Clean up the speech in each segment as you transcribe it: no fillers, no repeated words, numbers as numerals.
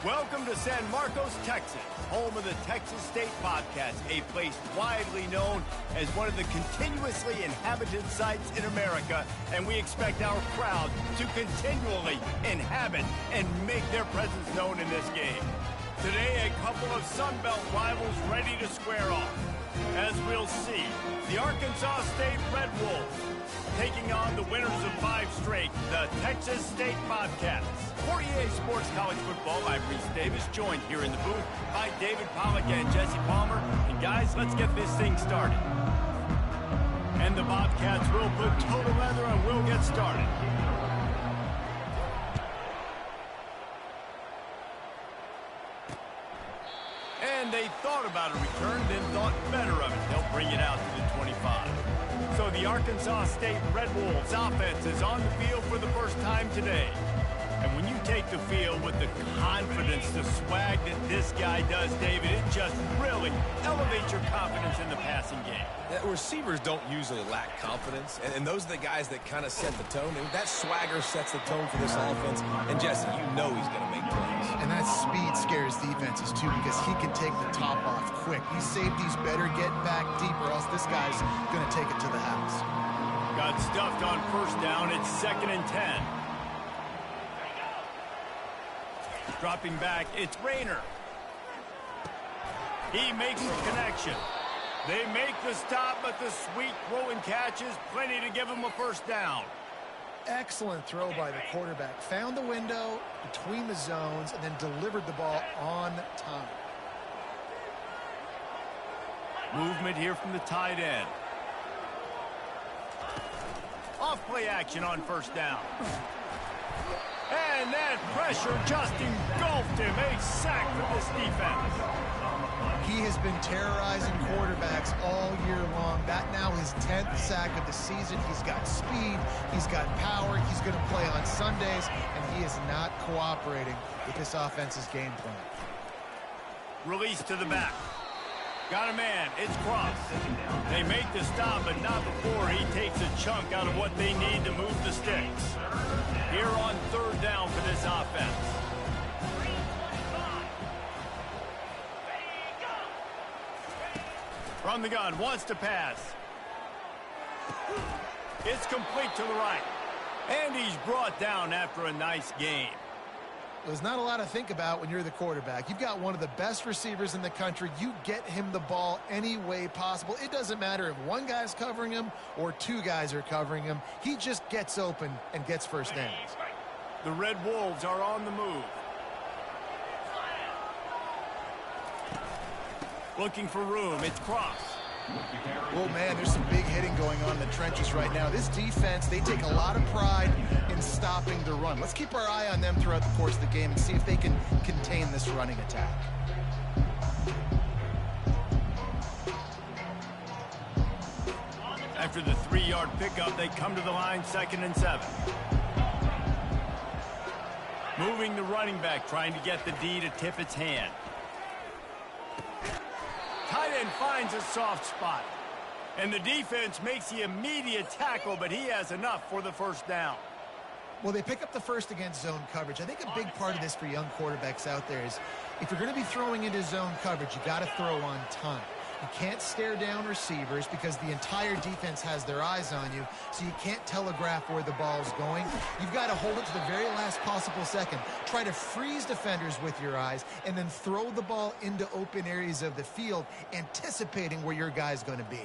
Welcome to San Marcos, Texas, home of the Texas State Bobcats, a place widely known as one of the continuously inhabited sites in America, and we expect our crowd to continually inhabit and make their presence known in this game. Today, a couple of Sun Belt rivals ready to square off. As we'll see, the Arkansas State Red Wolves taking on the winners of 5 straight, the Texas State Bobcats. For EA Sports College Football, I'm Reese Davis, joined here in the booth by David Pollack and Jesse Palmer. And guys, let's get this thing started. And the Bobcats will put total leather and we'll get started. And they thought about a return, then thought better of it. They'll bring it out to the 25. So the Arkansas State Red Wolves offense is on the field for the first time today. And when you take the field with the confidence, the swag that this guy does, David, it just really elevates your confidence in the passing game. Yeah, receivers don't usually lack confidence, and those are the guys that kind of set the tone. And that swagger sets the tone for this offense. And Jesse, you know he's going to make plays. And that speed scares defenses, too, because he can take the top off quick. These safeties better get back deep, or else this guy's going to take it to the house. Got stuffed on first down. It's 2nd and 10. Dropping back, it's Rayner. He makes the connection. They make the stop, but the sweet throw and catch is plenty to give him a first down. Excellent throw by the quarterback. Found the window between the zones and then delivered the ball on time. Movement here from the tight end. Off play action on first down. And that pressure just engulfed him. A sack for this defense. He has been terrorizing quarterbacks all year long. That now his 10th sack of the season. He's got speed. He's got power. He's going to play on Sundays, and he is not cooperating with this offense's game plan. Release to the back. Got a man. It's Cross. They make the stop, but not before he takes a chunk out of what they need to move the sticks. Here on 3rd down for this offense. From the gun, wants to pass. It's complete to the right. And he's brought down after a nice game. There's not a lot to think about when you're the quarterback. You've got one of the best receivers in the country. You get him the ball any way possible. It doesn't matter if one guy's covering him or 2 guys are covering him. He just gets open and gets first downs. The Red Wolves are on the move. Looking for room. It's Cross. Oh, man, there's some big hitting going on in the trenches right now. This defense, they take a lot of pride in stopping the run. Let's keep our eye on them throughout the course of the game and see if they can contain this running attack. After the 3-yard pickup, they come to the line, 2nd and 7. Moving the running back, trying to get the D to tip its hand. Tight end finds a soft spot. And the defense makes the immediate tackle, but he has enough for the first down. Well, they pick up the first against zone coverage. I think a big part of this for young quarterbacks out there is if you're going to be throwing into zone coverage, you got to throw on time. You can't stare down receivers because the entire defense has their eyes on you, so you can't telegraph where the ball's going. You've got to hold it to the very last possible second. Try to freeze defenders with your eyes and then throw the ball into open areas of the field, anticipating where your guy's going to be.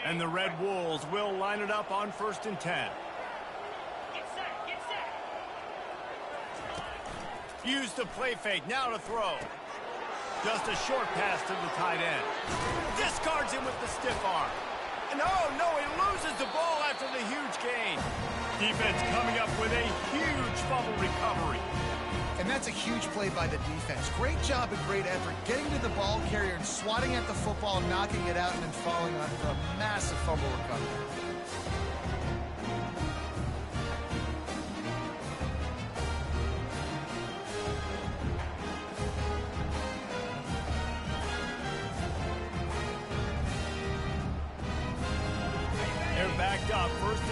And the Red Wolves will line it up on 1st and 10. Use the play fake, now to throw. Just a short pass to the tight end. Discards him with the stiff arm. And oh no, he loses the ball after the huge gain. Defense coming up with a huge fumble recovery. And that's a huge play by the defense. Great job and great effort getting to the ball carrier and swatting at the football, knocking it out, and then falling on for a massive fumble recovery.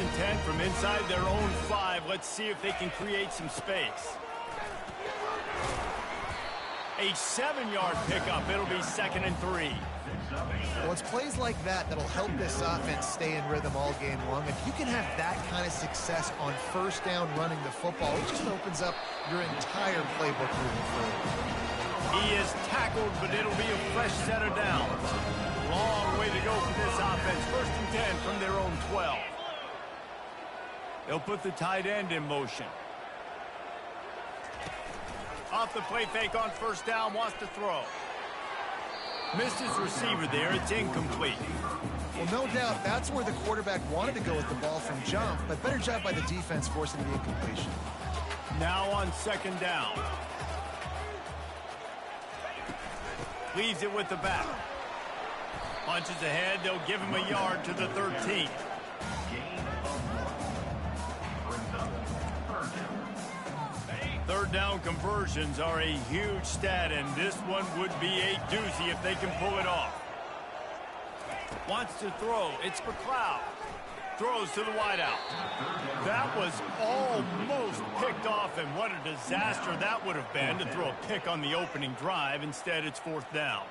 and 10 from inside their own 5. Let's see if they can create some space. A 7-yard pickup. It'll be 2nd and 3. Well, it's plays like that that'll help this offense stay in rhythm all game long. If you can have that kind of success on first down running the football, it just opens up your entire playbook moving forward. He is tackled, but it'll be a fresh set of downs. Long way to go for this offense. 1st and 10 from their own 12. They'll put the tight end in motion. Off the play fake on first down, wants to throw. Missed his receiver there. It's incomplete. Well, no doubt that's where the quarterback wanted to go with the ball from jump, but better job by the defense forcing the incompletion. Now on 2nd down. Leaves it with the back. Punches ahead. They'll give him a yard to the 13th. Third down conversions are a huge stat, and this one would be a doozy if they can pull it off. Wants to throw. It's McLeod. Throws to the wideout. That was almost picked off, and what a disaster that would have been to throw a pick on the opening drive. Instead, it's 4th down.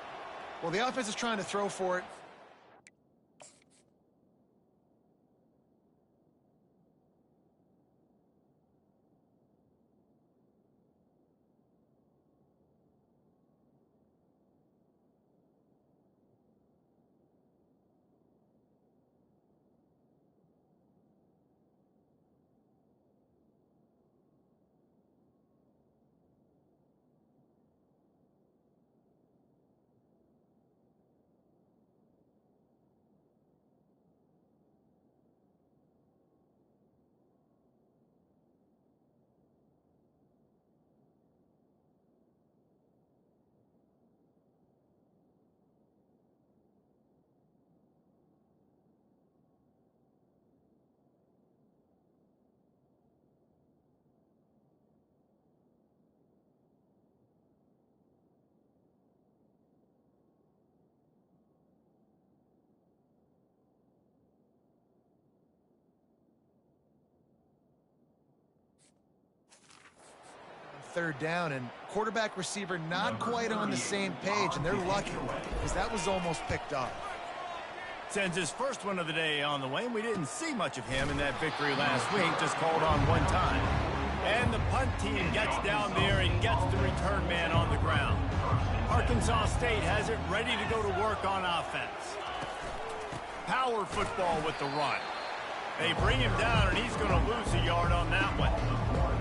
Well, the offense is trying to throw for it. Third down, and quarterback receiver not quite on the same page, and they're lucky because that was almost picked up. Sends his first one of the day on the way, and we didn't see much of him in that victory last week, just called on one time. And the punt team gets down there and gets the return man on the ground. Arkansas State has it ready to go to work on offense. Power football with the run. They bring him down, and he's going to lose a yard on that one.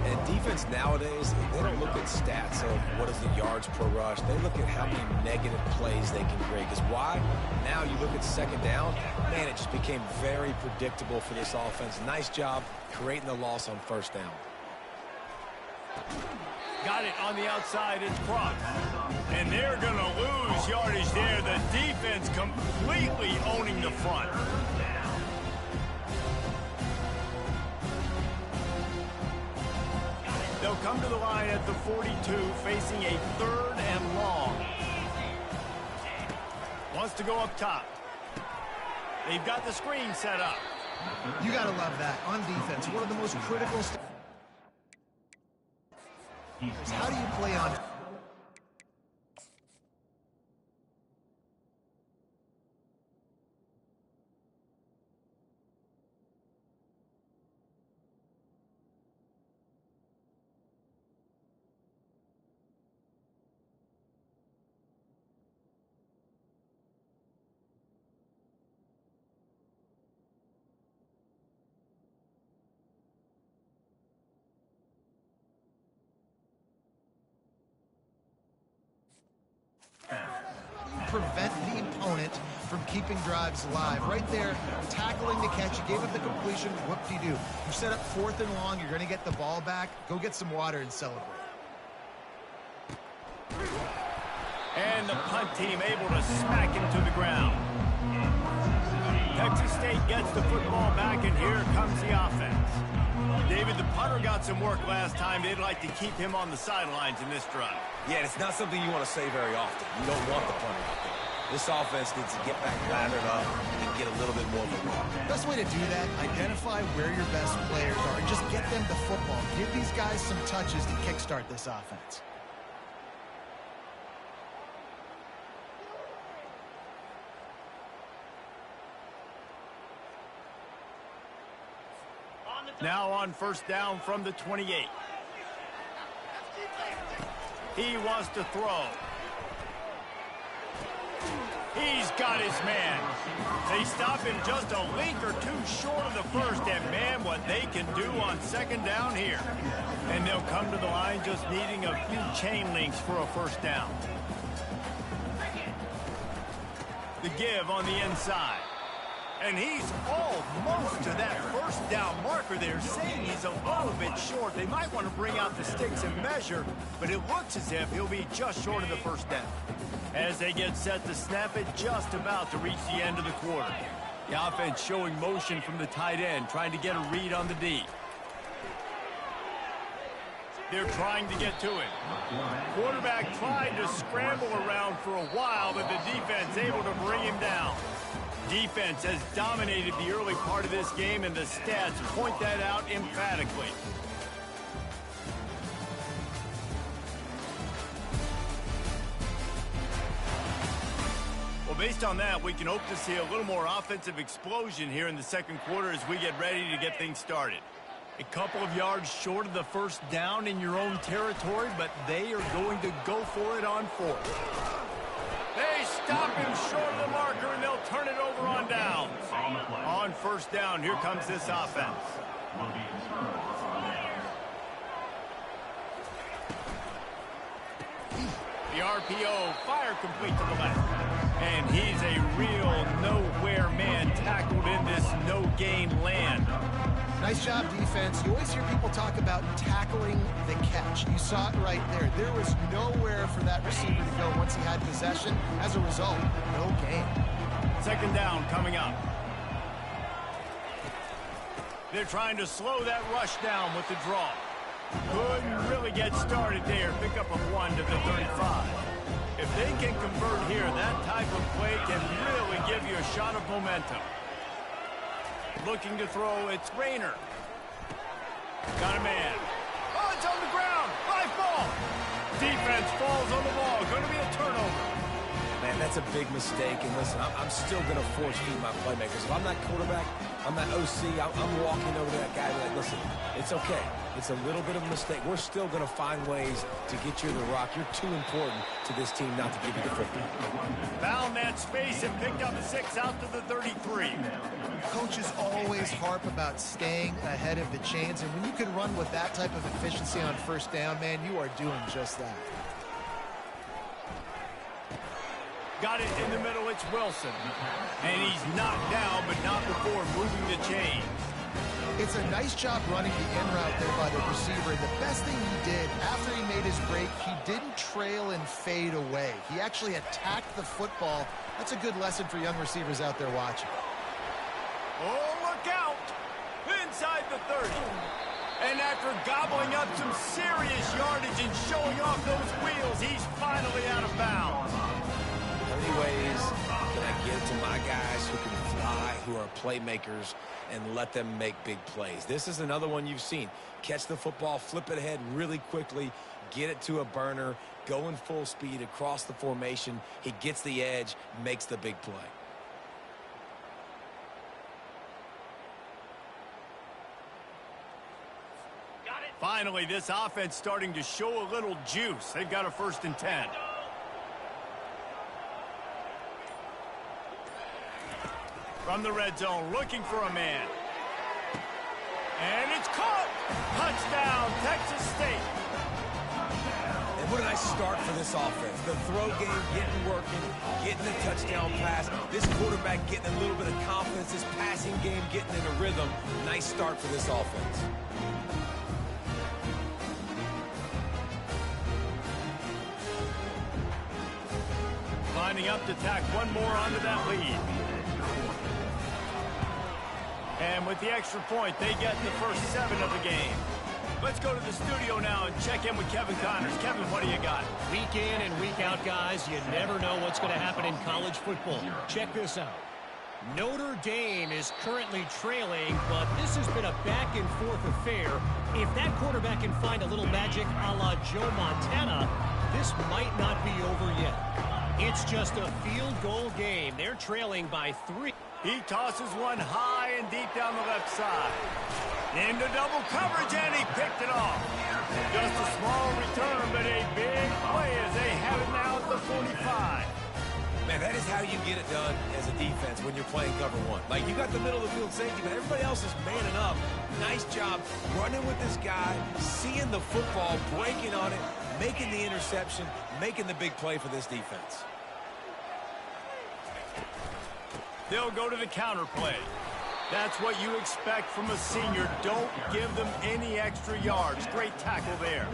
And defense nowadays, they don't look at stats of what is the yards per rush. They look at how many negative plays they can create. Because why? Now you look at 2nd down, man, it just became very predictable for this offense. Nice job creating the loss on 1st down. Got it on the outside. It's Cross. And they're going to lose yardage there. The defense completely owning the front. They'll come to the line at the 42, facing a 3rd and long. Wants to go up top. They've got the screen set up. You got to love that. On defense, one of the most critical is how do you play on it? Prevent the opponent from keeping drives alive. Right there, tackling the catch. You gave up the completion. Whoop-de-doo. You set up 4th and long. You're going to get the ball back. Go get some water and celebrate. And the punt team able to smack him to the ground. Texas State gets the football back, and here comes the offense. David, the punter got some work last time. They'd like to keep him on the sidelines in this drive. Yeah, it's not something you want to say very often. You don't want the punter out there. This offense needs to get back lathered up and get a little bit more of a run. Best way to do that, identify where your best players are and just get them the football. Give these guys some touches to kickstart this offense. Now on first down from the 28. He wants to throw. He's got his man. They stop him just a link or two short of the first, and man, what they can do on second down here. And they'll come to the line just needing a few chain links for a first down. The give on the inside. And he's almost to that first down marker there, saying he's a little bit short. They might want to bring out the sticks and measure, but it looks as if he'll be just short of the first down. As they get set to snap it, just about to reach the end of the quarter. The offense showing motion from the tight end, trying to get a read on the D. They're trying to get to him. Quarterback tried to scramble around for a while, but the defense able to bring him down. Defense has dominated the early part of this game, and the stats point that out emphatically. Well, based on that, we can hope to see a little more offensive explosion here in the second quarter as we get ready to get things started. A couple of yards short of the first down in your own territory, but they are going to go for it on fourth. They stop him short of the marker, and they'll turn it over on downs. On first down, here comes this offense. The RPO, fire complete to the left. And he's a real nowhere man tackled in this no-gain land. Nice job, defense. You always hear people talk about tackling the catch. You saw it right there. There was nowhere for that receiver to go once he had possession. As a result, no gain. Second down coming up. They're trying to slow that rush down with the draw. Couldn't really get started there. Pick up a 1 to the 35. If they can convert here, that type of play can really give you a shot of momentum. Looking to throw, it's Rayner. Got a man. Oh, it's on the ground. High ball. Defense falls on the ball. Going to be a turnover. Man, that's a big mistake. And listen, I'm still going to force feed my playmakers. If I'm that quarterback, I'm that OC, I'm walking over to that guy like, listen, it's okay. It's a little bit of a mistake. We're still going to find ways to get you the rock. You're too important to this team not to give you the football. Found that space and picked up a 6 out to the 33. Coaches always harp about staying ahead of the chains, and when you can run with that type of efficiency on first down, man, you are doing just that. Got it in the middle, it's Wilson. And he's knocked down, but not before moving the chain. It's a nice job running the in route there by the receiver. And the best thing he did after he made his break, he didn't trail and fade away. He actually attacked the football. That's a good lesson for young receivers out there watching. Oh, look out! Inside the 30. And after gobbling up some serious yardage and showing off those wheels, he's finally out of bounds. How many ways can I get to my guys who can fly, who are playmakers, and let them make big plays? This is another one you've seen. Catch the football, flip it ahead really quickly, get it to a burner, go in full speed across the formation. He gets the edge, makes the big play. Finally, this offense starting to show a little juice. They've got a 1st and 10. From the red zone, looking for a man. And it's caught! Touchdown, Texas State. And what a nice start for this offense. The throw game getting working, getting the touchdown pass. This quarterback getting a little bit of confidence. This passing game getting in a rhythm. Nice start for this offense. Lining up to tack one more onto that lead. And with the extra point, they get the first 7 of the game. Let's go to the studio now and check in with Kevin Connors. Kevin, what do you got? Week in and week out, guys, you never know what's going to happen in college football. Check this out. Notre Dame is currently trailing, but this has been a back-and-forth affair. If that quarterback can find a little magic a la Joe Montana, this might not be over yet. It's just a field goal game. They're trailing by 3. He tosses one high and deep down the left side. Into double coverage, and he picked it off. Just a small return, but a big play as they have it now at the 45. Man, that is how you get it done as a defense when you're playing cover one. Like, you got the middle of the field safety, but everybody else is manning up. Nice job running with this guy, seeing the football, breaking on it, making the interception, making the big play for this defense. They'll go to the counter play. That's what you expect from a senior. Don't give them any extra yards. Great tackle there.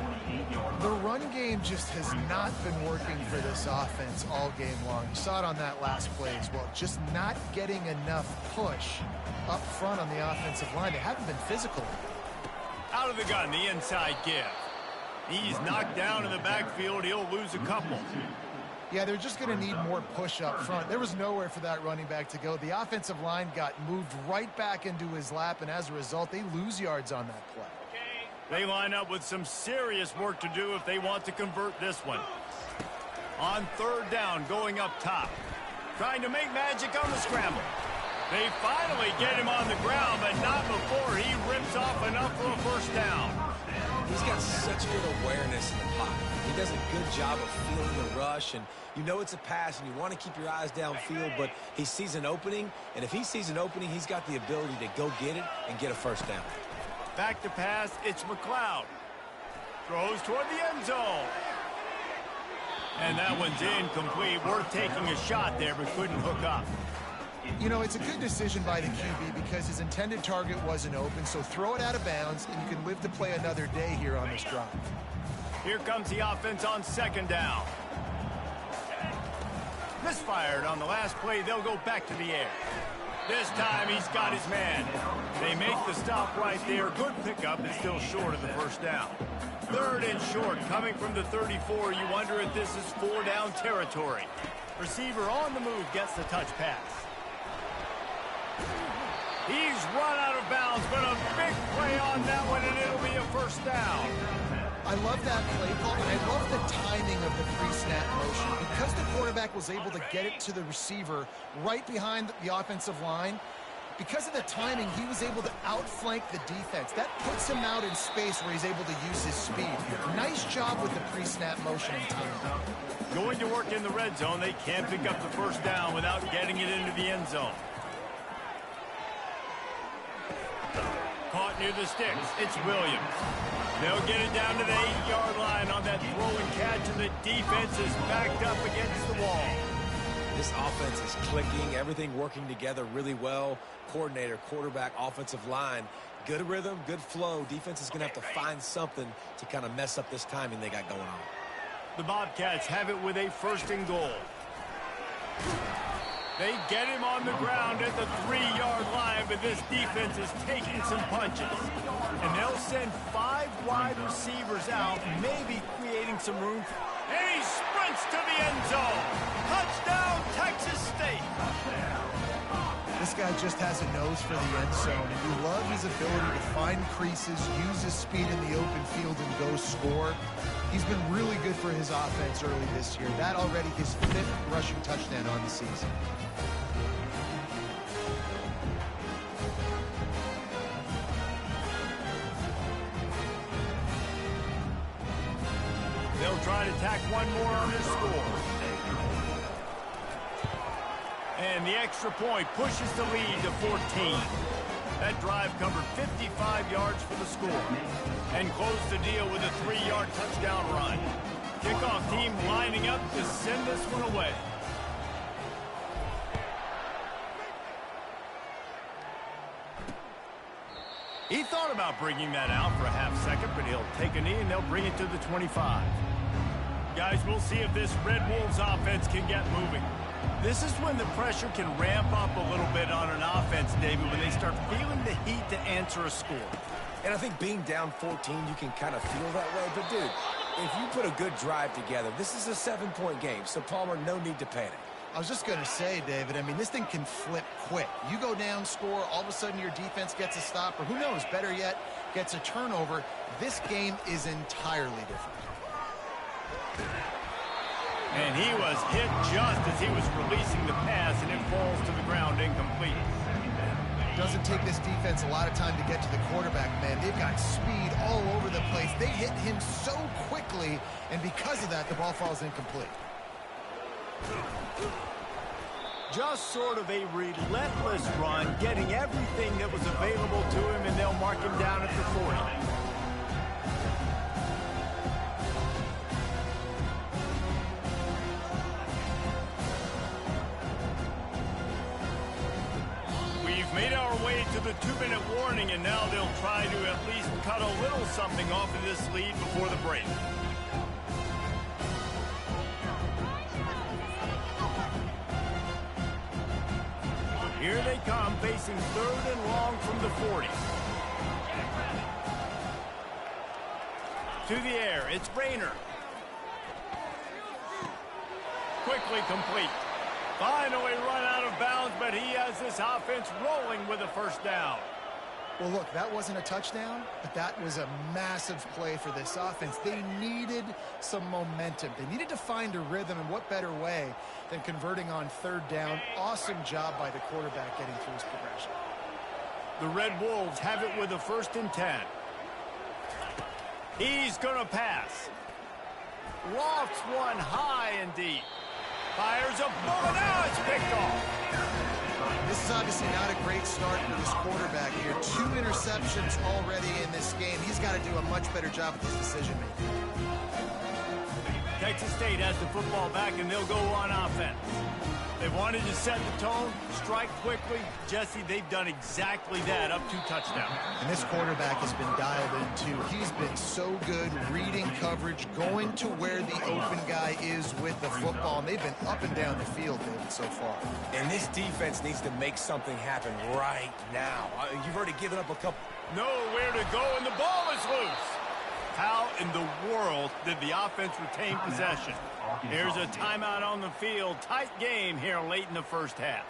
The run game just has not been working for this offense all game long. You saw it on that last play as well. Just not getting enough push up front on the offensive line. They haven't been physical. Out of the gun, the inside give. He's knocked down in the backfield. He'll lose a couple. Yeah, they're just going to need more push up front. There was nowhere for that running back to go. The offensive line got moved right back into his lap, and as a result, they lose yards on that play. They line up with some serious work to do if they want to convert this one. On third down, going up top. Trying to make magic on the scramble. They finally get him on the ground, but not before he rips off enough for a first down. He's got such good awareness in the pocket. He does a good job of feeling the rush, and you know it's a pass, and you want to keep your eyes downfield, but he sees an opening, and if he sees an opening, he's got the ability to go get it and get a first down. Back to pass, it's McLeod. Throws toward the end zone. And that one's incomplete. Worth taking a shot there, but couldn't hook up. You know, it's a good decision by the QB because his intended target wasn't open, so throw it out of bounds, and you can live to play another day here on this drive. Here comes the offense on second down. Misfired on the last play. They'll go back to the air. This time he's got his man. They make the stop right there. Good pickup, and still short of the first down. Third and short, coming from the 34. You wonder if this is 4-down territory. Receiver on the move gets the touch pass. He's run out of bounds, but a big play on that one, and it'll be a first down. I love that play call, and I love the timing of the pre-snap motion. Because the quarterback was able to get it to the receiver right behind the offensive line, because of the timing, he was able to outflank the defense. That puts him out in space where he's able to use his speed. Nice job with the pre-snap motion and timing. Going to work in the red zone, they can't pick up the first down without getting it into the end zone. Caught near the sticks. It's Williams. They'll get it down to the 8-yard line on that throw and catch, and the defense is backed up against the wall. This offense is clicking, everything working together really well. Coordinator, quarterback, offensive line, good rhythm, good flow. Defense is going to have to find something to kind of mess up this timing they got going on. The Bobcats have it with a first and goal. They get him on the ground at the 3-yard line, but this defense is taking some punches. And they'll send 5 wide receivers out, maybe creating some room. And he sprints to the end zone. Touchdown, Texas State. This guy just has a nose for the end zone, and you love his ability to find creases, use his speed in the open field, and go score. He's been really good for his offense early this year. That already his 5th rushing touchdown on the season. They'll try to tack one more on their score. And the extra point pushes the lead to 14. That drive covered 55 yards for the score and closed the deal with a 3-yard touchdown run. Kickoff team lining up to send this one away. He thought about bringing that out for a half second, but he'll take a knee and they'll bring it to the 25. Guys, we'll see if this Red Wolves offense can get moving. This is when the pressure can ramp up a little bit on an offense, David, when they start feeling the heat to answer a score. And I think being down 14, you can kind of feel that way. But, dude, if you put a good drive together, this is a 7-point game. So, Palmer, no need to panic. I was just going to say, David, I mean, this thing can flip quick. You go down, score, all of a sudden your defense gets a stop, or who knows, better yet, gets a turnover. This game is entirely different. And he was hit just as he was releasing the pass, and it falls to the ground incomplete. Doesn't take this defense a lot of time to get to the quarterback, man. They've got speed all over the place. They hit him so quickly, and because of that, the ball falls incomplete. Just sort of a relentless run, getting everything that was available to him, and they'll mark him down at the 40. We've made our way to the 2-minute warning, and now they'll try to at least cut a little something off of this lead before the break. Here they come, facing 3rd and long from the 40. To the air, it's Rayner. Quickly complete. Finally run out of bounds, but he has this offense rolling with a first down. Well, look, that wasn't a touchdown, but that was a massive play for this offense. They needed some momentum. They needed to find a rhythm, and what better way than converting on 3rd down. Awesome job by the quarterback getting through his progression. The Red Wolves have it with a 1st and 10. He's going to pass. Lofts one high and deep. Fires a bullet. Now it's picked off. This is obviously not a great start for this quarterback here. 2 interceptions already in this game. He's got to do a much better job with his decision-making. Texas State has the football back, and they'll go on offense. They wanted to set the tone, strike quickly. Jesse, they've done exactly that, up 2 touchdowns. And this quarterback has been dialed in, too. He's been so good reading coverage, going to where the open guy is with the football. And they've been up and down the field, David, so far. And this defense needs to make something happen right now. You've already given up a couple. Nowhere to go, and the ball is loose. How in the world did the offense retain possession? Here's a timeout on the field. Tight game here late in the first half.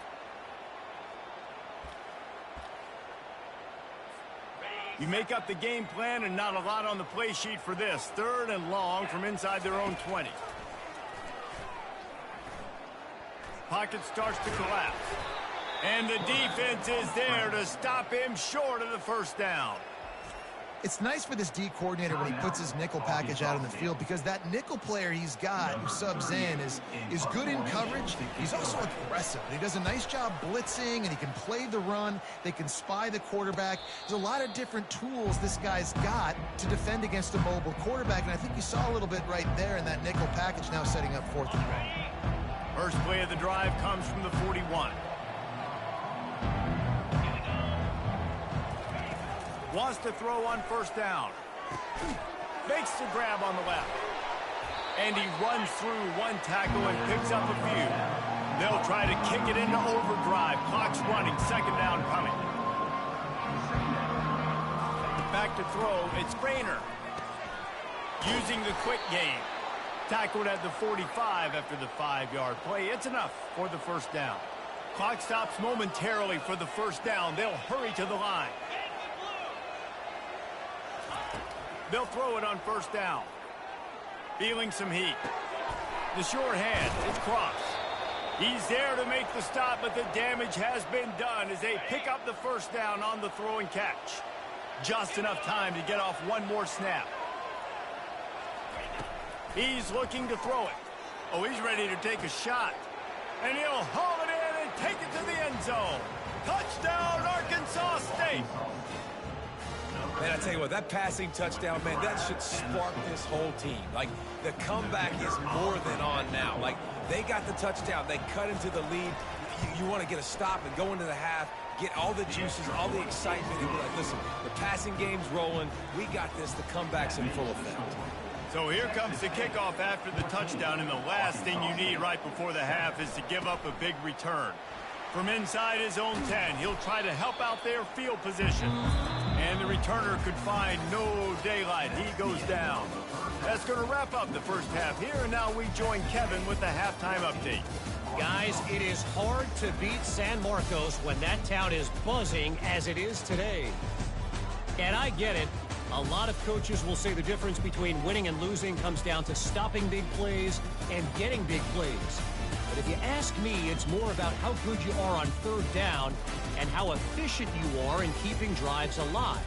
You make up the game plan, and not a lot on the play sheet for this. 3rd and long from inside their own 20. Pocket starts to collapse. And the defense is there to stop him short of the first down. It's nice for this D coordinator when he puts his nickel package out on the field, because that nickel player he's got who subs in is good in coverage. He's also aggressive. He does a nice job blitzing, and he can play the run. They can spy the quarterback. There's a lot of different tools this guy's got to defend against a mobile quarterback, and I think you saw a little bit right there in that nickel package, now setting up 4th and long. First play of the drive comes from the 41. Wants to throw on 1st down. Makes the grab on the left. And he runs through 1 tackle and picks up a few. They'll try to kick it into overdrive. Clock's running. 2nd down coming. Back to throw. It's Rayner. Using the quick game. Tackled at the 45 after the 5-yard play. It's enough for the 1st down. Clock stops momentarily for the 1st down. They'll hurry to the line. They'll throw it on 1st down. Feeling some heat. The short hand, it's Cross. He's there to make the stop, but the damage has been done as they pick up the 1st down on the throw and catch. Just enough time to get off 1 more snap. He's looking to throw it. Oh, he's ready to take a shot. And he'll haul it in and take it to the end zone. Touchdown, Arkansas State. Man, I tell you what, that passing touchdown, man, that should spark this whole team. Like, the comeback is more than on now. Like, they got the touchdown. They cut into the lead. You want to get a stop and go into the half, get all the juices, all the excitement, and be like, listen, the passing game's rolling. We got this. The comeback's in full effect. So here comes the kickoff after the touchdown, and the last thing you need right before the half is to give up a big return. From inside his own 10, he'll try to help out their field position. And And the returner could find no daylight. He goes down. That's going to wrap up the first half here, and now we join Kevin with the halftime update. Guys, it is hard to beat San Marcos when that town is buzzing as it is today. And I get it. A lot of coaches will say the difference between winning and losing comes down to stopping big plays and getting big plays. But if you ask me, it's more about how good you are on third down and how efficient you are in keeping drives alive.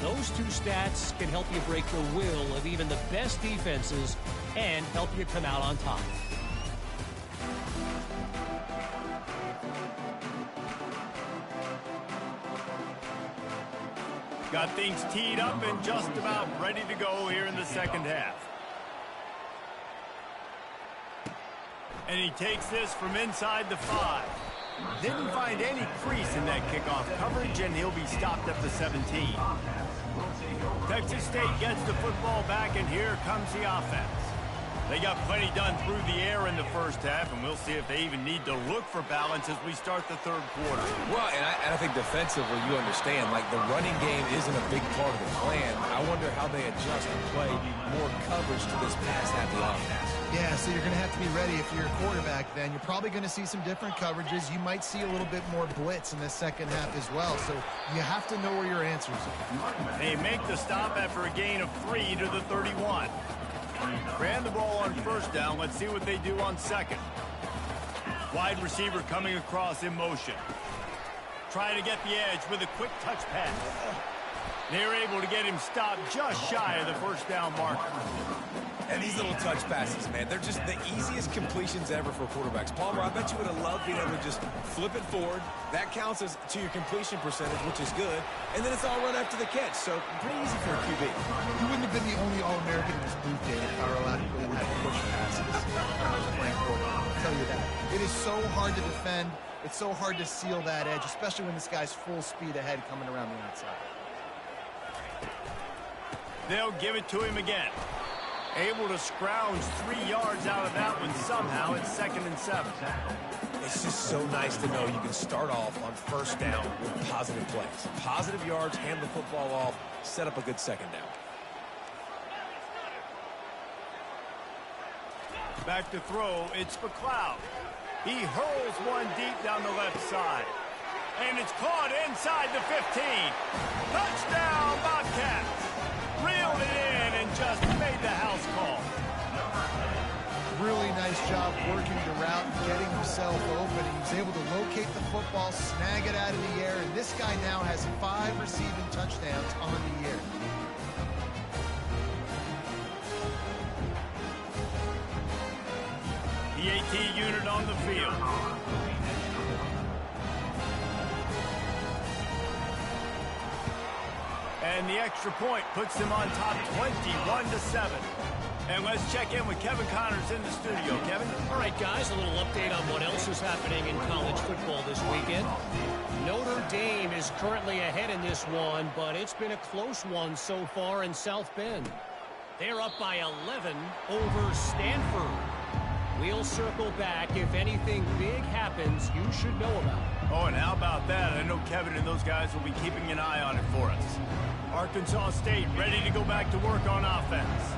Those two stats can help you break the will of even the best defenses and help you come out on top. Got things teed up and just about ready to go here in the second half. And he takes this from inside the 5. Didn't find any crease in that kickoff coverage, and he'll be stopped at the 17. Texas State gets the football back, and here comes the offense. They got plenty done through the air in the first half, and we'll see if they even need to look for balance as we start the third quarter. Well, and I think defensively, you understand, like the running game isn't a big part of the plan. I wonder how they adjust and play more coverage to this pass happy offense. Yeah, so you're going to have to be ready if you're a quarterback then. You're probably going to see some different coverages. You might see a little bit more blitz in the second half as well. So you have to know where your answers are. They make the stop after a gain of 3 to the 31. Ran the ball on first down. Let's see what they do on second. Wide receiver coming across in motion. Trying to get the edge with a quick touch pass. They're able to get him stopped just shy of the first down marker. And these little touch passes, man, they're just the easiest completions ever for quarterbacks. Palmer, I bet you would have loved being able to just flip it forward. That counts as to your completion percentage, which is good. And then it's all run after the catch, so pretty easy for a QB. You wouldn't have been the only All-American in this booth game if Colorado really had push passes when I was playing quarterback. I'll tell you that. It is so hard to defend. It's so hard to seal that edge, especially when this guy's full speed ahead coming around the outside. They'll give it to him again. Able to scrounge 3 yards out of that one somehow. It's 2nd and 7. It's just so nice to know you can start off on first down with positive plays. Positive yards, hand the football off, set up a good second down. Back to throw, it's McLeod. He hurls one deep down the left side. And it's caught inside the 15. Touchdown, Bobcats. Reeled it in and just made the house call. Really nice job working the route and getting himself open. He was able to locate the football, snag it out of the air, and this guy now has 5 receiving touchdowns on the year. The AT unit on the field. And the extra point puts them on top 21-7. And let's check in with Kevin Connors in the studio. Kevin? All right, guys, a little update on what else is happening in college football this weekend. Notre Dame is currently ahead in this one, but it's been a close one so far in South Bend. They're up by 11 over Stanford. We'll circle back. If anything big happens, you should know about it. Oh, and how about that? I know Kevin and those guys will be keeping an eye on it for us. Arkansas State ready to go back to work on offense.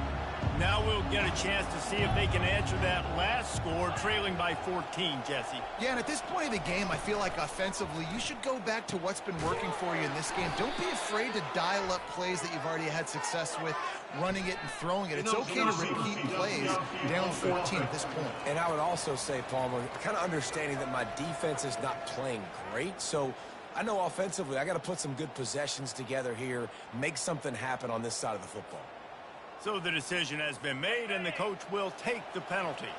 Now we'll get a chance to see if they can answer that last score, trailing by 14, Jesse. Yeah, and at this point of the game, I feel like offensively, you should go back to what's been working for you in this game. Don't be afraid to dial up plays that you've already had success with, running it and throwing it. It's okay to repeat plays down 14 at this point. And I would also say, Palmer, kind of understanding that my defense is not playing great, so I know offensively I got to put some good possessions together here, make something happen on this side of the football. So the decision has been made, and the coach will take the penalty.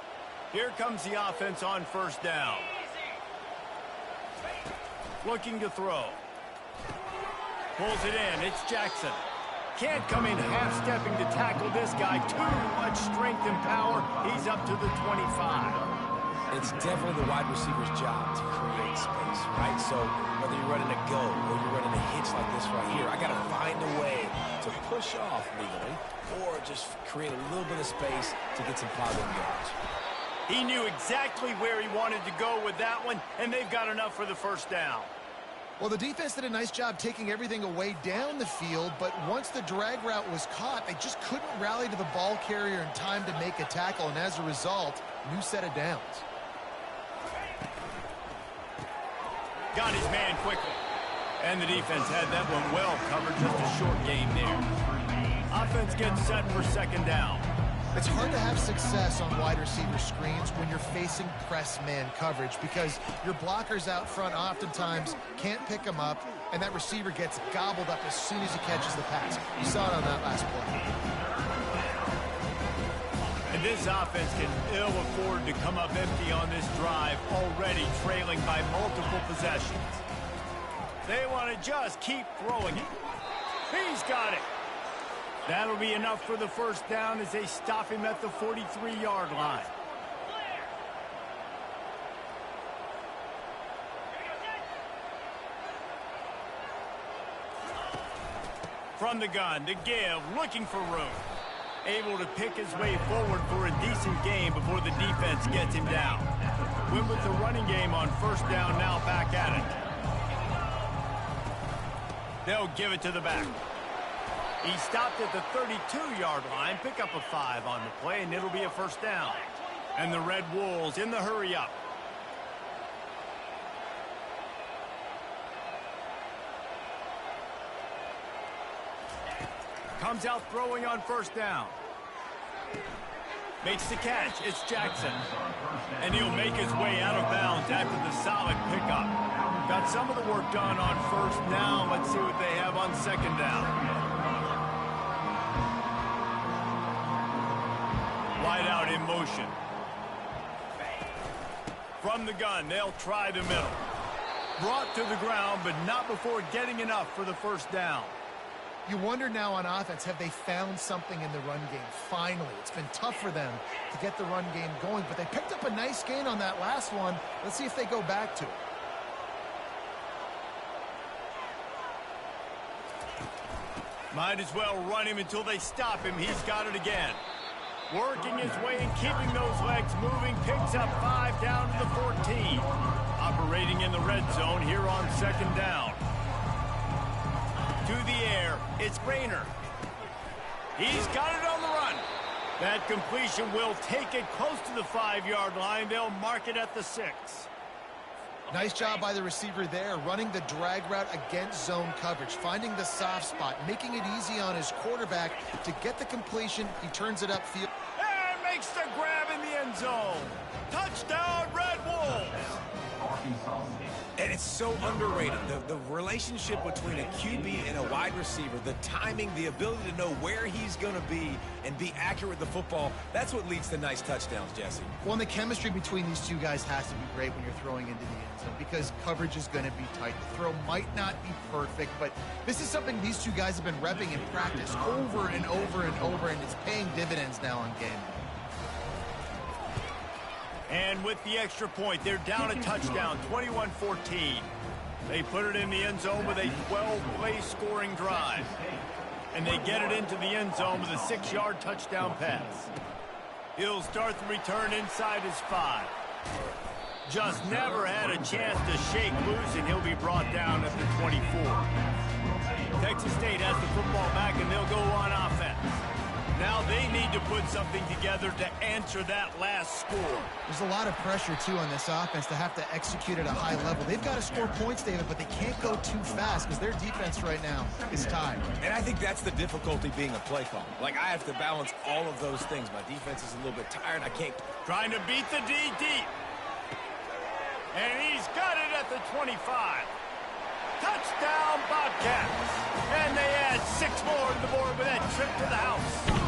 Here comes the offense on first down. Looking to throw. Pulls it in. It's Jackson. Can't come in half-stepping to tackle this guy. Too much strength and power. He's up to the 25. It's definitely the wide receiver's job to create space, right? So whether you're running a go or you're running a hitch like this right here, I got to find a way to push off legally or just create a little bit of space to get some positive yards. He knew exactly where he wanted to go with that one, and they've got enough for the first down. Well, the defense did a nice job taking everything away down the field, but once the drag route was caught, they just couldn't rally to the ball carrier in time to make a tackle, and as a result, new set of downs. Got his man quickly. And the defense had that one well covered, just a short gain there. Offense gets set for second down. It's hard to have success on wide receiver screens when you're facing press man coverage because your blockers out front oftentimes can't pick them up, and that receiver gets gobbled up as soon as he catches the pass. You saw it on that last play. And this offense can ill afford to come up empty on this drive, already trailing by multiple possessions. They want to just keep throwing it. He's got it. That'll be enough for the first down as they stop him at the 43-yard line. From the gun, to give, looking for room. Able to pick his way forward for a decent game before the defense gets him down. Went with the running game on first down, now back at it. They'll give it to the back. He stopped at the 32-yard line, pick up a 5 on the play, and it'll be a first down. And the Red Wolves in the hurry up. Comes out throwing on first down. Makes the catch. It's Jackson. And he'll make his way out of bounds after the solid pickup. Got some of the work done on first down. Let's see what they have on second down. Wide out in motion. From the gun, they'll try the middle. Brought to the ground, but not before getting enough for the first down. You wonder now on offense, have they found something in the run game? Finally, it's been tough for them to get the run game going, but they picked up a nice gain on that last one. Let's see if they go back to it. Might as well run him until they stop him. He's got it again. Working his way and keeping those legs moving. Picks up 5 down to the 14. Operating in the red zone here on second down. To the air, it's Brainer. He's got it on the run. That completion will take it close to the 5-yard line. They'll mark it at the 6. Nice job by the receiver there, running the drag route against zone coverage, finding the soft spot, making it easy on his quarterback to get the completion. He turns it upfield. And makes the grab in the end zone. Touchdown, Red Wolves. And it's so underrated. The relationship between a QB and a wide receiver, the timing, the ability to know where he's going to be and be accurate with the football, that's what leads to nice touchdowns, Jesse. Well, and the chemistry between these two guys has to be great when you're throwing into the end zone because coverage is going to be tight. The throw might not be perfect, but this is something these two guys have been repping in practice over and over and over, and it's paying dividends now on game day. And with the extra point, they're down a touchdown, 21-14. They put it in the end zone with a 12-play scoring drive. And they get it into the end zone with a 6-yard touchdown pass. He'll start the return inside his 5. Just never had a chance to shake loose, and he'll be brought down at the 24. Texas State has the football back, and they'll go on offense. Now they need to put something together to answer that last score. There's a lot of pressure, too, on this offense to have to execute at a high level. They've got to score points, David, but they can't go too fast because their defense right now is tired. And I think that's the difficulty being a play call. Like, I have to balance all of those things. My defense is a little bit tired. I can't. Trying to beat the D deep. And he's got it at the 25. Touchdown, Bobcats. And they add 6 more to the board with that trip to the house.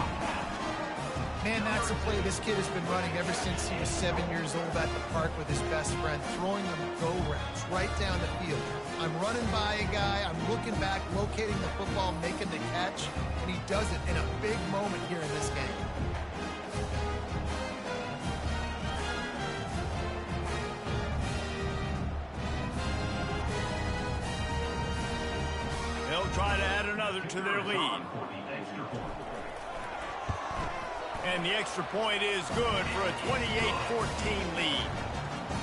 Man, that's a play this kid has been running ever since he was 7 years old at the park with his best friend, throwing them go routes right down the field. I'm running by a guy, I'm looking back, locating the football, making the catch, and he does it in a big moment here in this game. They'll try to add another to their lead. And the extra point is good for a 28-14 lead.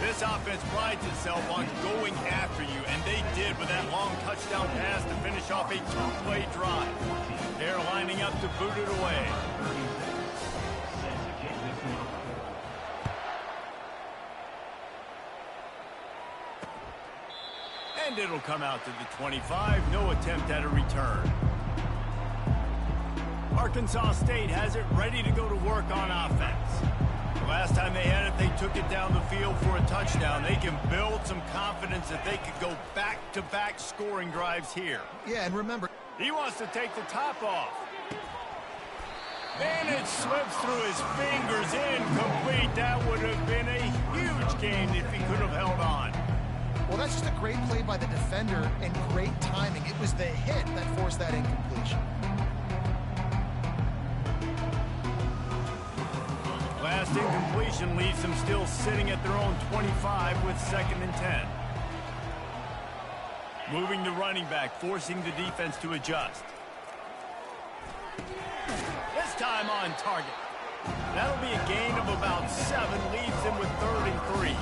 This offense prides itself on going after you, and they did with that long touchdown pass to finish off a two-play drive. They're lining up to boot it away. And it'll come out to the 25. No attempt at a return. Arkansas State has it ready to go to work on offense. The last time they had it, they took it down the field for a touchdown. They can build some confidence that they could go back-to-back scoring drives here. Yeah, and remember, he wants to take the top off. And it slips through his fingers, incomplete. That would have been a huge gain if he could have held on. well, that's just a great play by the defender and great timing. It was the hit that forced that incompletion. Last incompletion leaves them still sitting at their own 25 with 2nd and 10. Moving the running back, forcing the defense to adjust. This time on target. That'll be a gain of about 7, leaves them with 3rd and 3.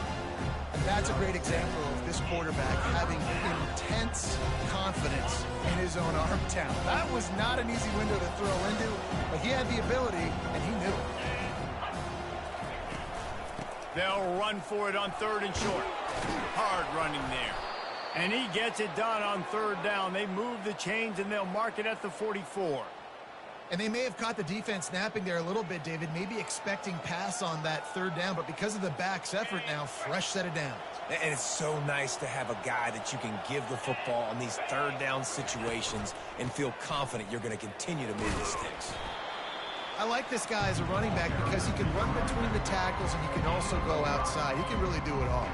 And that's a great example of this quarterback having intense confidence in his own arm talent. That was not an easy window to throw into, but he had the ability, and he knew it. They'll run for it on 3rd and short. Hard running there. And he gets it done on 3rd down. They move the chains, and they'll mark it at the 44. And they may have caught the defense napping there a little bit, David, maybe expecting pass on that 3rd down, but because of the back's effort now, fresh set of downs. And it's so nice to have a guy that you can give the football on these 3rd down situations and feel confident you're going to continue to move the sticks. I like this guy as a running back because he can run between the tackles and he can also go outside. He can really do it all.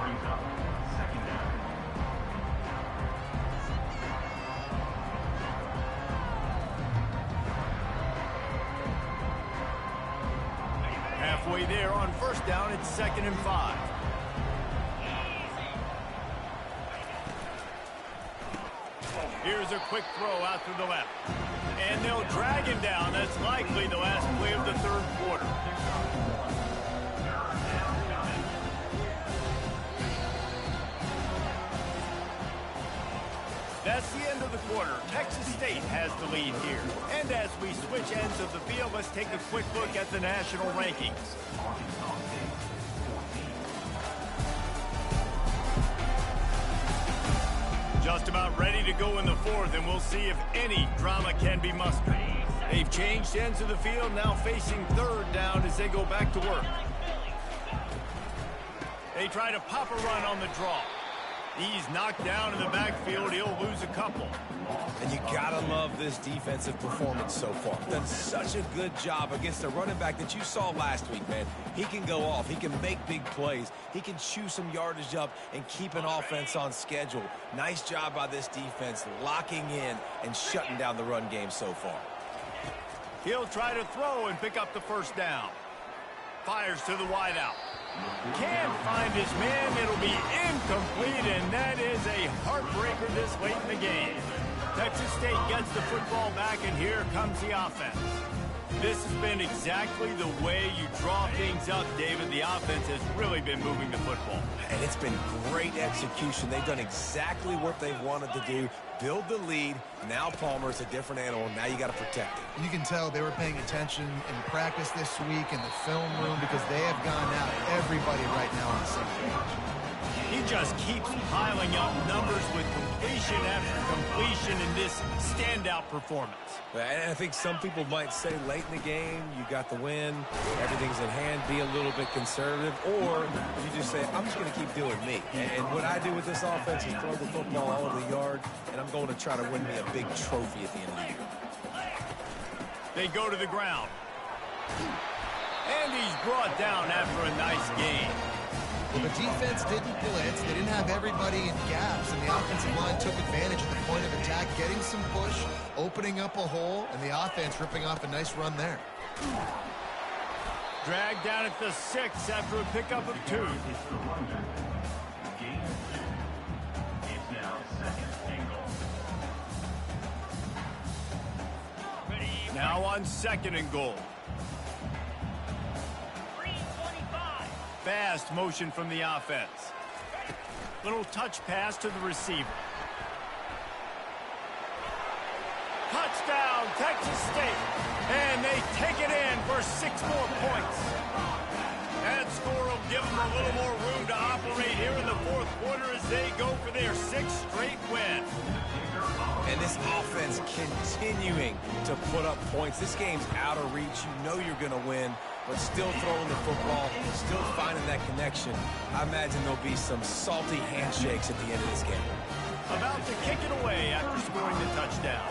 Halfway there on 1st down, it's 2nd and 5. Here's a quick throw out to the left. And they'll drag him down. That's likely the last play of the 3rd quarter. That's the end of the quarter. Texas State has the lead here. And as we switch ends of the field, let's take a quick look at the national rankings. Just about ready to go in the 4th, and we'll see if any drama can be mustered. They've changed ends of the field, now facing 3rd down as they go back to work. They try to pop a run on the draw. He's knocked down in the backfield. He'll lose a couple. And you gotta love this defensive performance so far. Done such a good job against a running back that you saw last week, man. He can go off. He can make big plays. He can chew some yardage up and keep an offense on schedule. Nice job by this defense locking in and shutting down the run game so far. He'll try to throw and pick up the 1st down. Fires to the wideout. Can't find his man. It'll be incomplete, and that is a heartbreaker this late in the game. Texas State gets the football back, and here comes the offense. This has been exactly the way you draw things up, David. The offense has really been moving the football. And it's been great execution. They've done exactly what they've wanted to do. Build the lead. Now Palmer's a different animal. Now you got to protect it. You can tell they were paying attention in practice this week in the film room because they have gone out everybody right now on the same page. He just keeps piling up numbers with completion after completion in this standout performance. And I think some people might say late in the game, you got the win, everything's in hand, be a little bit conservative, or you just say, I'm just going to keep doing me. And what I do with this offense is throw the football all over the yard, and I'm going to try to win me a big trophy at the end of the year. They go to the ground. And he's brought down after a nice gain. Well, the defense didn't blitz. They didn't have everybody in gaps, and the offensive line took advantage at the point of attack, getting some push, opening up a hole, and the offense ripping off a nice run there. Dragged down at the 6 after a pickup of 2. Now on 2nd and goal. fast motion from the offense. Little touch pass to the receiver. Touchdown, Texas State. And they take it in for 6 more points. That score will give them a little more room to operate here in the fourth quarter as they go for their 6th straight win. And this offense continuing to put up points. This game's out of reach. You know you're going to win, but still throwing the football, still finding that connection. I imagine there'll be some salty handshakes at the end of this game. About to kick it away after scoring the touchdown.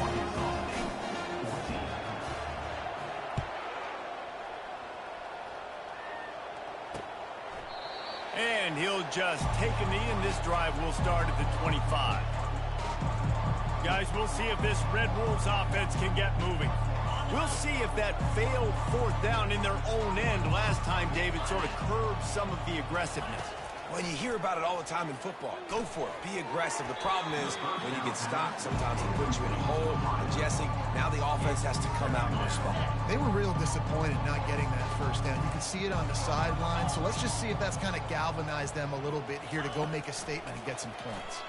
And he'll just take a knee, and this drive will start at the 25. Guys, we'll see if this Red Wolves offense can get moving. We'll see if that failed 4th down in their own end last time, David, sort of curbed some of the aggressiveness. Well, you hear about it all the time in football. Go for it. Be aggressive. The problem is when you get stopped, sometimes it puts you in a hole. And Jesse, now the offense has to come out and respond. They were real disappointed not getting that 1st down. You can see it on the sideline. So let's just see if that's kind of galvanized them a little bit here to go make a statement and get some points.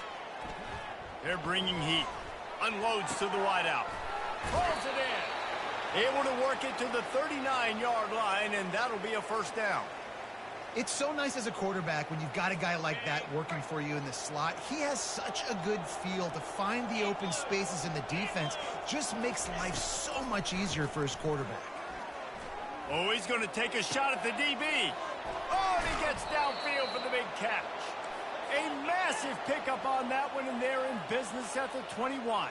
They're bringing heat. Unloads to the wideout. Throws it in. Able to work it to the 39-yard line, and that'll be a 1st down. It's so nice as a quarterback when you've got a guy like that working for you in the slot. He has such a good feel to find the open spaces in the defense. Just makes life so much easier for his quarterback. Oh, he's going to take a shot at the DB. Oh, and he gets downfield for the big catch. A massive pickup on that one, and they're in business at the 21.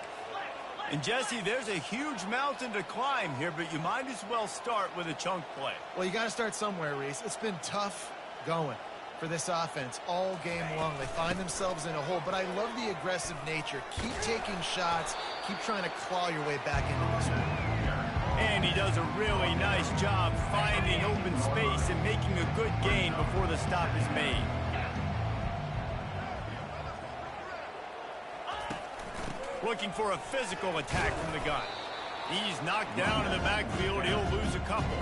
And, Jesse, there's a huge mountain to climb here, but you might as well start with a chunk play. Well, you got to start somewhere, Reese. It's been tough going for this offense all game long. They find themselves in a hole, but I love the aggressive nature. Keep taking shots. Keep trying to claw your way back into this one. And he does a really nice job finding open space and making a good gain before the stop is made. Looking for a physical attack from the gun. He's knocked down in the backfield. He'll lose a couple.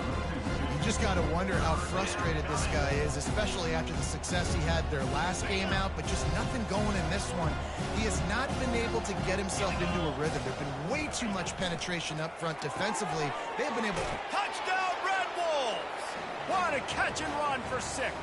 You just got to wonder how frustrated this guy is, especially after the success he had their last game out, but just nothing going in this one. He has not been able to get himself into a rhythm. There's been way too much penetration up front defensively. They've been able to... Touchdown, Red Wolves! What a catch and run for 6.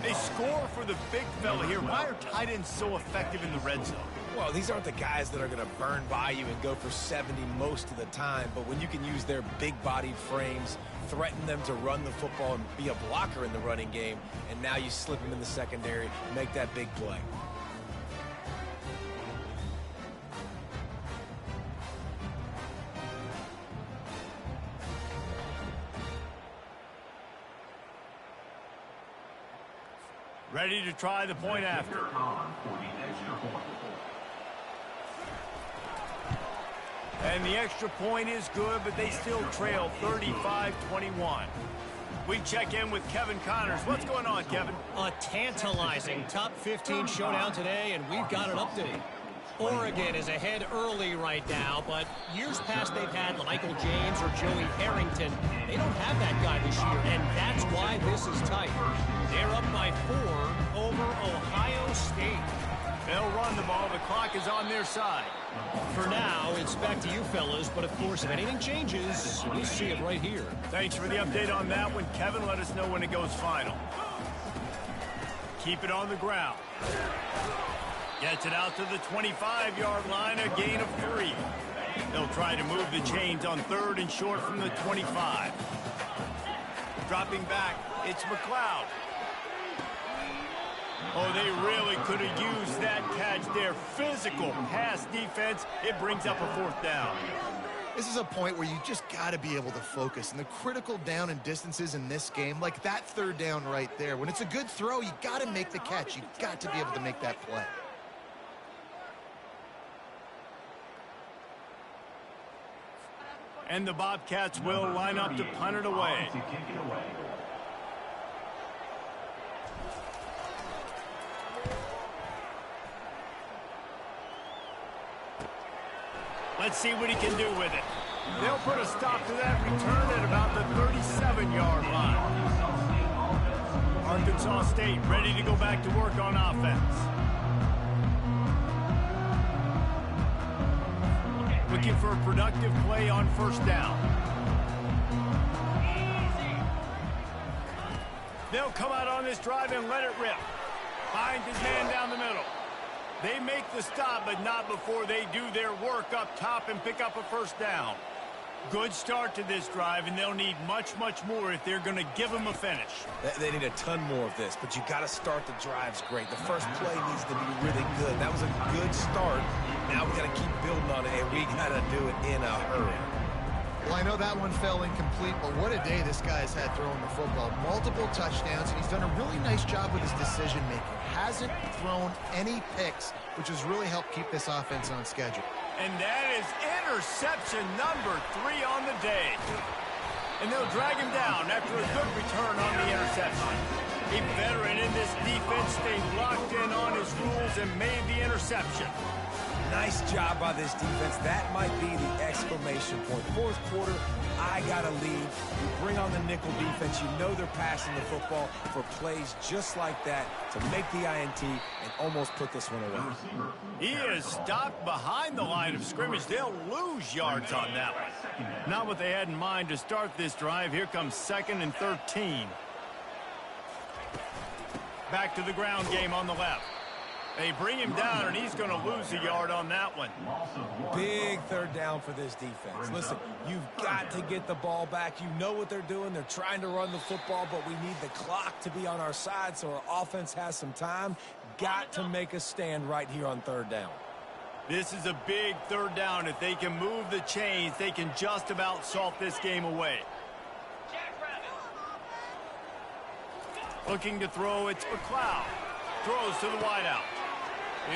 They score for the big fella here. Why are tight ends so effective in the red zone? Well, these aren't the guys that are going to burn by you and go for 70 most of the time, but when you can use their big-bodied frames, threaten them to run the football and be a blocker in the running game, and now you slip them in the secondary, make that big play. Ready to try the point after. And the extra point is good, but they still trail 35-21. We check in with Kevin Connors. What's going on, Kevin? A tantalizing top 15 showdown today, and we've got an update. Oregon is ahead early right now, but years past they've had Michael James or Joey Harrington. They don't have that guy this year, and that's why this is tight. They're up by 4 over Ohio State. They'll run the ball. The clock is on their side. For now, it's back to you fellas, but of course, if anything changes, we'll see it right here. Thanks for the update on that one, Kevin. Let us know when it goes final. Keep it on the ground. Gets it out to the 25-yard line, a gain of 3. They'll try to move the chains on 3rd and short from the 25. Dropping back, it's McLeod. Oh, they really could have used that catch there. Physical pass defense. It brings up a 4th down. This is a point where you just got to be able to focus. And the critical down and distances in this game, like that 3rd down right there, when it's a good throw, you got to make the catch. You've got to be able to make that play. And the Bobcats will line up to punt it away. Let's see what he can do with it. They'll put a stop to that return at about the 37-yard line. Arkansas State ready to go back to work on offense. Looking for a productive play on first down. They'll come out on this drive and let it rip. Finds his man down the middle. They make the stop, but not before they do their work up top and pick up a first down. Good start to this drive, and they'll need much, much more if they're going to give them a finish. They need a ton more of this, but you got to start the drives great. The first play needs to be really good. That was a good start. Now we got to keep building on it, and we got to do it in a hurry. Well, I know that one fell incomplete, but what a day this guy's had throwing the football. Multiple touchdowns, and he's done a really nice job with his decision-making. Hasn't thrown any picks, which has really helped keep this offense on schedule. And that is interception number 3 on the day. And they'll drag him down after a good return on the interception. A veteran in this defense stayed locked in on his rules and made the interception. Nice job by this defense. That might be the exclamation point. Fourth quarter, I got to lead. You bring on the nickel defense. You know they're passing the football for plays just like that to make the INT and almost put this one away. He is stopped behind the line of scrimmage. They'll lose yards on that one. Not what they had in mind to start this drive. Here comes 2nd and 13. Back to the ground game on the left. They bring him down, and he's going to lose a yard on that one. Big third down for this defense. Listen, you've got to get the ball back. You know what they're doing. They're trying to run the football, but we need the clock to be on our side so our offense has some time. Got to make a stand right here on third down. This is a big third down. If they can move the chains, they can just about salt this game away. Looking to throw, it's McLeod. Throws to the wideout.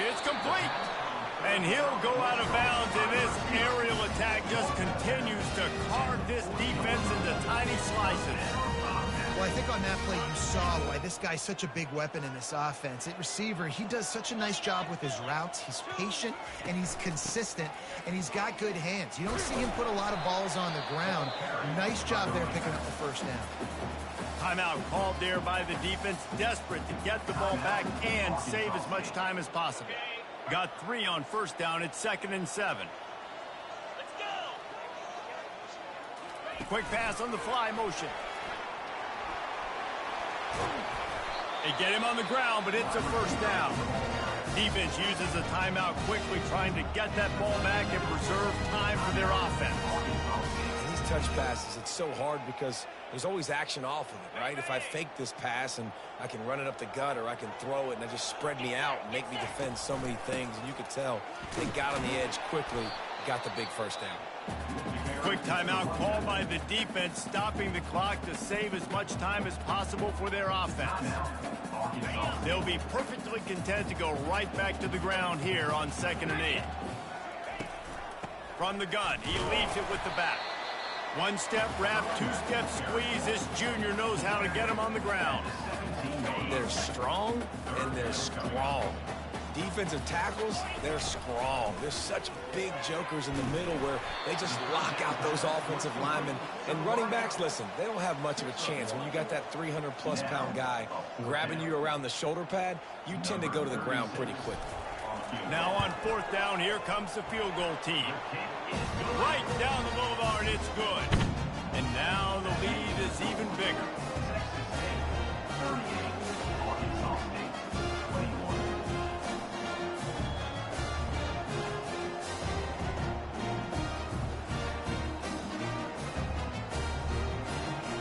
It's complete. And he'll go out of bounds, and this aerial attack just continues to carve this defense into tiny slices. Well, I think on that play you saw why this guy's such a big weapon in this offense. At receiver, he does such a nice job with his routes. He's patient, and he's consistent, and he's got good hands. You don't see him put a lot of balls on the ground. Nice job there picking up the first down. Timeout called there by the defense, desperate to get the ball back and save as much time as possible. Got 3 on first down. It's 2nd and 7. Let's go. Quick pass on the fly motion. They get him on the ground, but it's a first down. Defense uses a timeout quickly, trying to get that ball back and preserve time for their offense. These touch passes, it's so hard because there's always action off of it, right? If I fake this pass and I can run it up the gut or I can throw it and it just spread me out and make me defend so many things, and you could tell they got on the edge quickly, got the big first down. Quick timeout called by the defense, stopping the clock to save as much time as possible for their offense. They'll be perfectly content to go right back to the ground here on 2nd and 8. From the gun, he leaves it with the back. One-step wrap, two-step squeeze. This junior knows how to get him on the ground. They're strong and they're strong. Defensive tackles, they're strong. There's such big jokers in the middle where they just lock out those offensive linemen. And running backs, listen, they don't have much of a chance. When you got that 300-plus pound guy grabbing you around the shoulder pad, you tend to go to the ground pretty quickly. Now on 4th down, here comes the field goal team. Right down the boulevard, it's good. And now the lead is even bigger.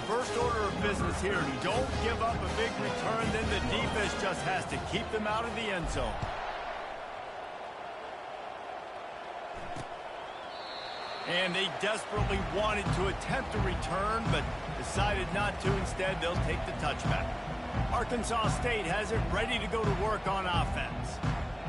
First order of business here, don't give up a big return, then the defense just has to keep them out of the end zone. And they desperately wanted to attempt a return, but decided not to. Instead, they'll take the touchback. Arkansas State has it ready to go to work on offense.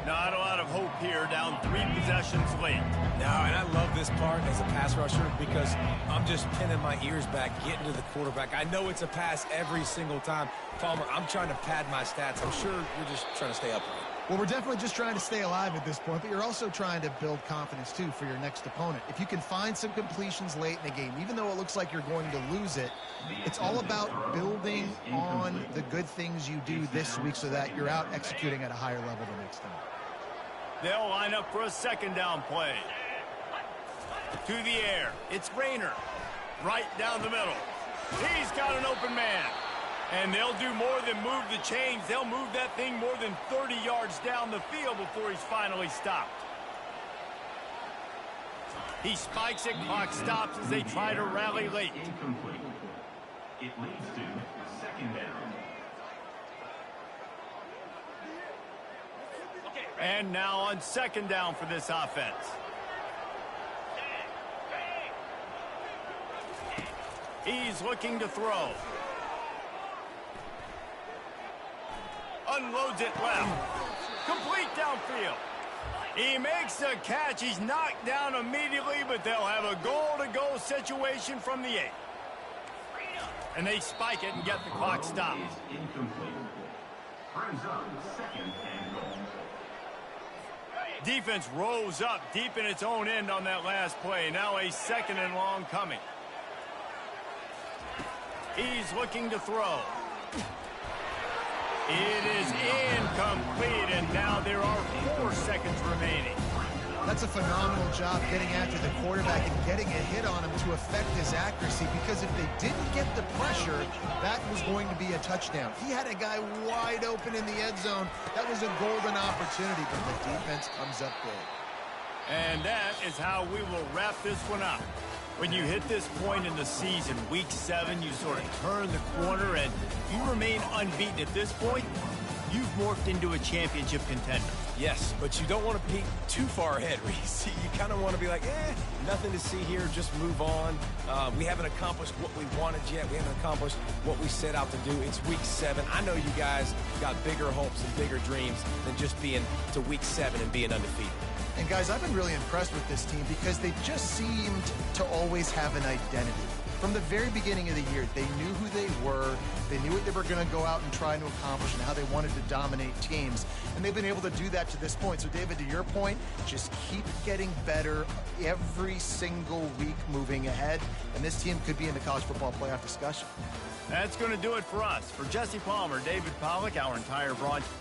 Not a lot of hope here, down 3 possessions late. No, and I love this part as a pass rusher because I'm just pinning my ears back, getting to the quarterback. I know it's a pass every single time. Palmer, I'm trying to pad my stats. I'm sure you're just trying to stay upright. Well, we're definitely just trying to stay alive at this point, but you're also trying to build confidence, too, for your next opponent. If you can find some completions late in the game, even though it looks like you're going to lose it, it's all about building on the good things you do this week so that you're out executing at a higher level the next time. They'll line up for a second down play. To the air. It's Rayner. Right down the middle. He's got an open man. And they'll do more than move the chains. They'll move that thing more than 30 yards down the field before he's finally stopped. He spikes it, clock stops as they try to rally late. Incomplete. It leads to second down. And now on second down for this offense. He's looking to throw. Unloads it left. Complete downfield. He makes the catch. He's knocked down immediately, but they'll have a goal-to-go situation from the 8. And they spike it and get the clock stopped. Incomplete. Brings up second and goal. Defense rose up deep in its own end on that last play. Now a second and long coming. He's looking to throw. It is incomplete, and now there are 4 seconds remaining. That's a phenomenal job getting after the quarterback and getting a hit on him to affect his accuracy, because if they didn't get the pressure, that was going to be a touchdown. He had a guy wide open in the end zone. That was a golden opportunity, but the defense comes up big. And that is how we will wrap this one up. When you hit this point in the season, week 7, you sort of turn the corner and you remain unbeaten. At this point, you've morphed into a championship contender. Yes, but you don't want to peek too far ahead, Reese. You kind of want to be like, nothing to see here, just move on. We haven't accomplished what we wanted yet. We haven't accomplished what we set out to do. It's week 7. I know you guys got bigger hopes and bigger dreams than just being to week 7 and being undefeated. And guys, I've been really impressed with this team because they just seemed to always have an identity. From the very beginning of the year, they knew who they were, they knew what they were going to go out and try to accomplish and how they wanted to dominate teams. And they've been able to do that to this point. So, David, to your point, just keep getting better every single week moving ahead. And this team could be in the college football playoff discussion. That's going to do it for us. For Jesse Palmer, David Pollack, our entire broadcast.